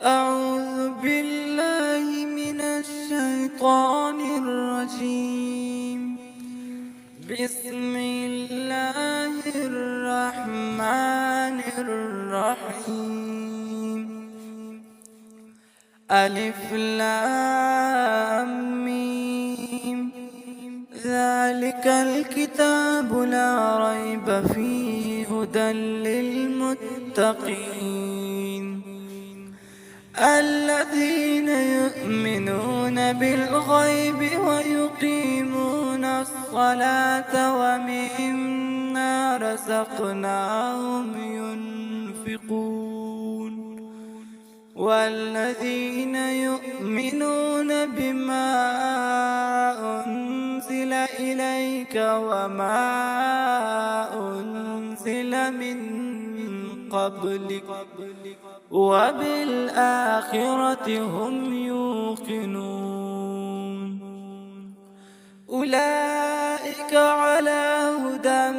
أعوذ بالله من الشيطان الرجيم. بسم الله الرحمن الرحيم. ألف لام ميم. ذلك الكتاب لا ريب فيه هدى للمتقين الذين يؤمنون بالغيب ويقيمون الصلاة ومما رزقناهم ينفقون والذين يؤمنون بما أنزل إليك وما أنزل من قبلك وبالآخرة هم يوقنون أولئك على هدى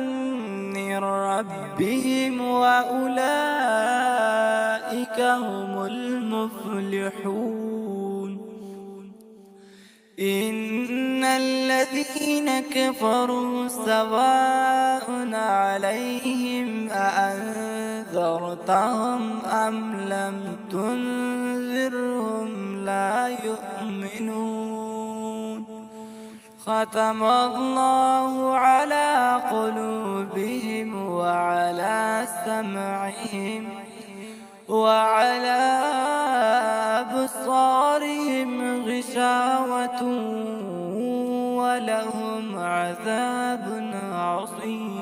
من ربهم وأولئك هم المفلحون إن الذين كفروا سواء عليهم أأنذرتهم أم لم تنذرهم لا يؤمنون ختم الله على قلوبهم وعلى سمعهم وعلى أبصارهم غشاوة ولهم عذاب عظيم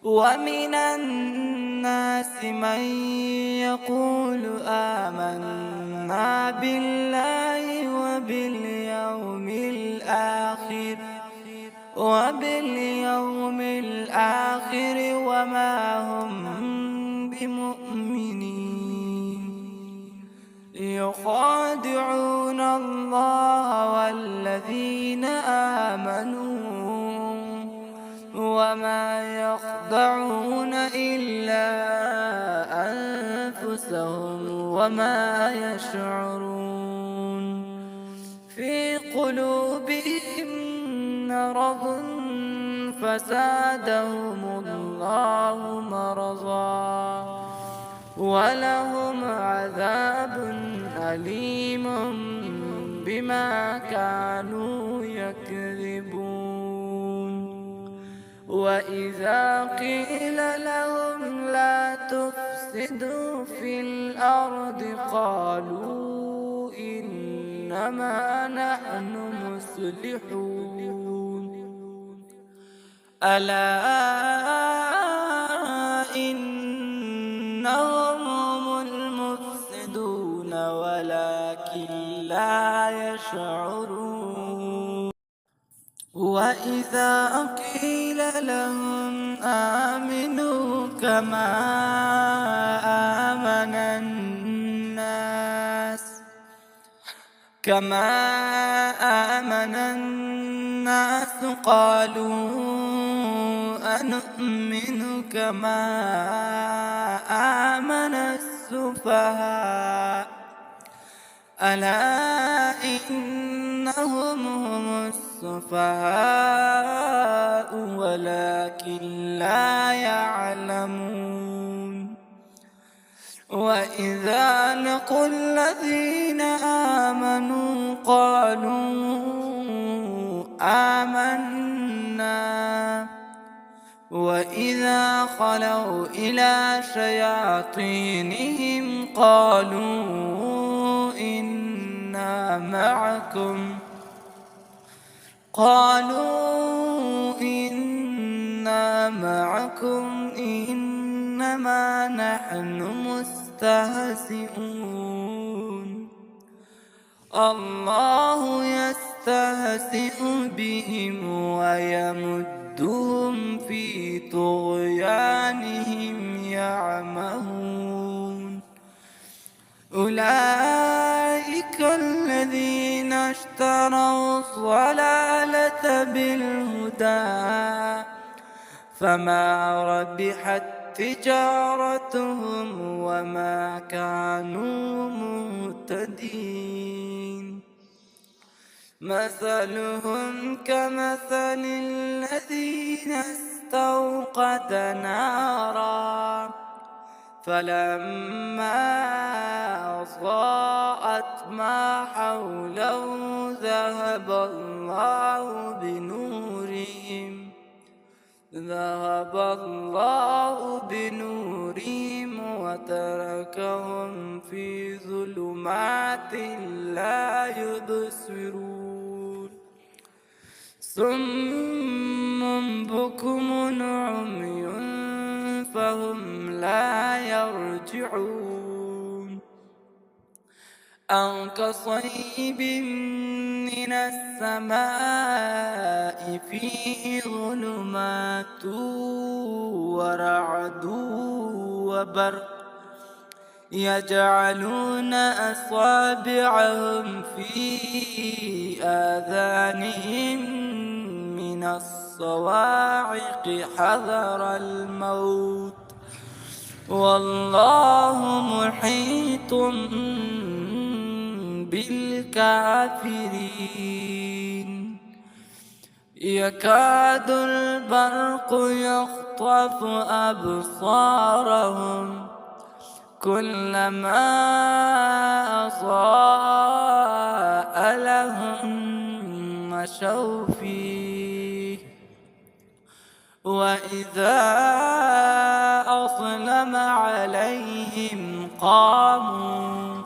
ومن الناس من يقول آمنا بالله وباليوم الآخر وما هم بمؤمنين يخادعون الله والذين آمنوا وما يخدعون إلا أنفسهم وما يشعرون في قلوبهم مرض فزادهم الله مرضا ولهم عذاب أليم بما كانوا يكذبون وإذا قيل لهم لا تفسدوا في الأرض قالوا إنما نحن مصلحون ألا إنهم هم المفسدون ولكن لا يشعرون وإذا قيل لهم آمنوا كما آمن الناس قالوا أنؤمن كما آمن السفهاء ألا إنهم هم السفهاء ولكن لا يعلمون وإذا لقوا الذين آمنوا قالوا آمنا وإذا خلوا إلى شياطينهم قالوا إنا معكم إنما نحن مستهزئون الله يستهزئ بهم ويمدهم في طغيانهم يعمهون أولئك الذين اشتروا الضلالة بالهدى فما ربحت تجارتهم وما ما كانوا مهتدين. مثلهم كمثل الذين استوقد نارا فلما أضاءت ما حوله ذهب الله بنورهم وتركهم في ظلمات لا يبصرون. صم بكم عمي فهم لا يرجعون. أو كصيب من السماء فيه ظلمات ورعد وبرق يجعلون أصابعهم في آذانهم من الصواعق حذر الموت والله محيط بالكافرين. يكاد البرق يخطف أبصارهم كلما أضاء لهم مشوا فيه وإذا أظلم عليهم قاموا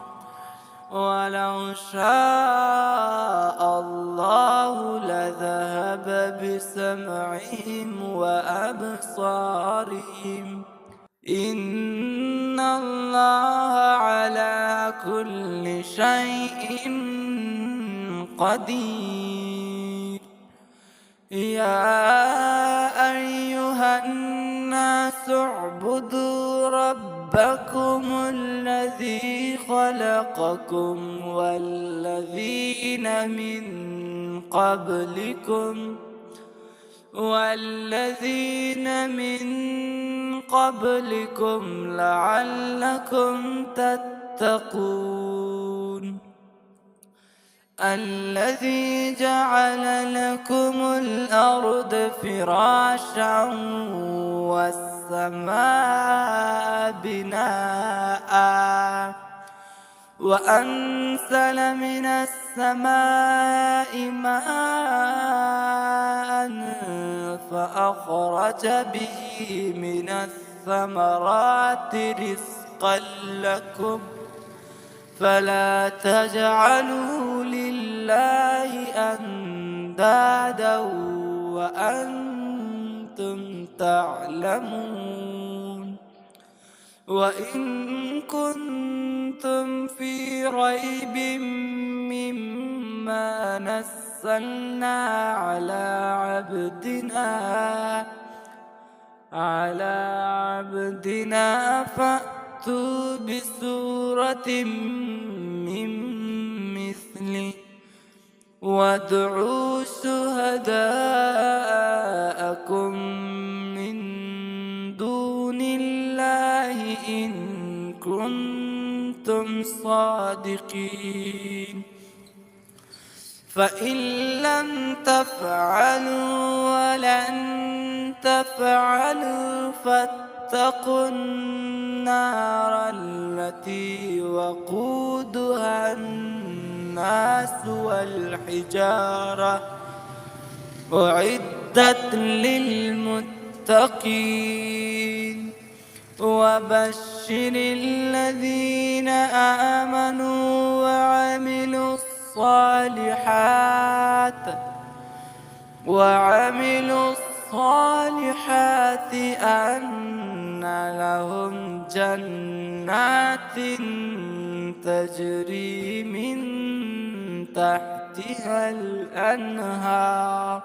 ولو شاء الله لذهب بسمعهم وأبصارهم إن الله على كل شيء قدير. يا أيها الناس اعبدوا ربكم الذي خلقكم والذين من قبلكم لعلكم تتقون. الذي جعل لكم الأرض فراشا والسماء بناء وأنزل من السماء ماء فأخرج به من الثمرات رزقا لكم فلا تجعلوا لله أندادا وأنتم تعلمون. وإن كنتم في ريب مما نزلنا على عبدنا فأتوا بسورة من مثله وادعوا شهداءكم من دون الله إن كنتم صادقين. فإن لم تفعلوا ولن تفعلوا فاتقوا النار التي وقودها الناس والحجارة أعدت للمتقين. وبشر الذين آمنوا وعملوا الصالحات أن لهم جنات تجري من تحتها الأنهار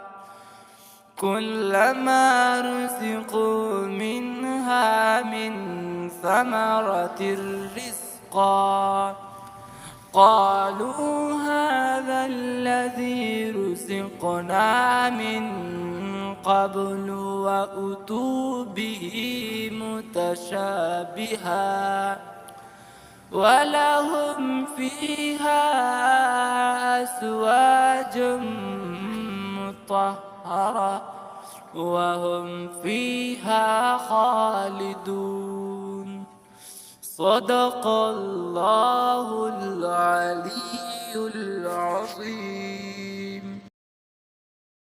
كلما رزقوا منها من ثمرة رزقا قالوا هذا الذي رزقنا من قبل وأتوا به متشابها ولهم فيها أزواج مطهرة وهم فيها خالدون. صدق الله العلي العظيم.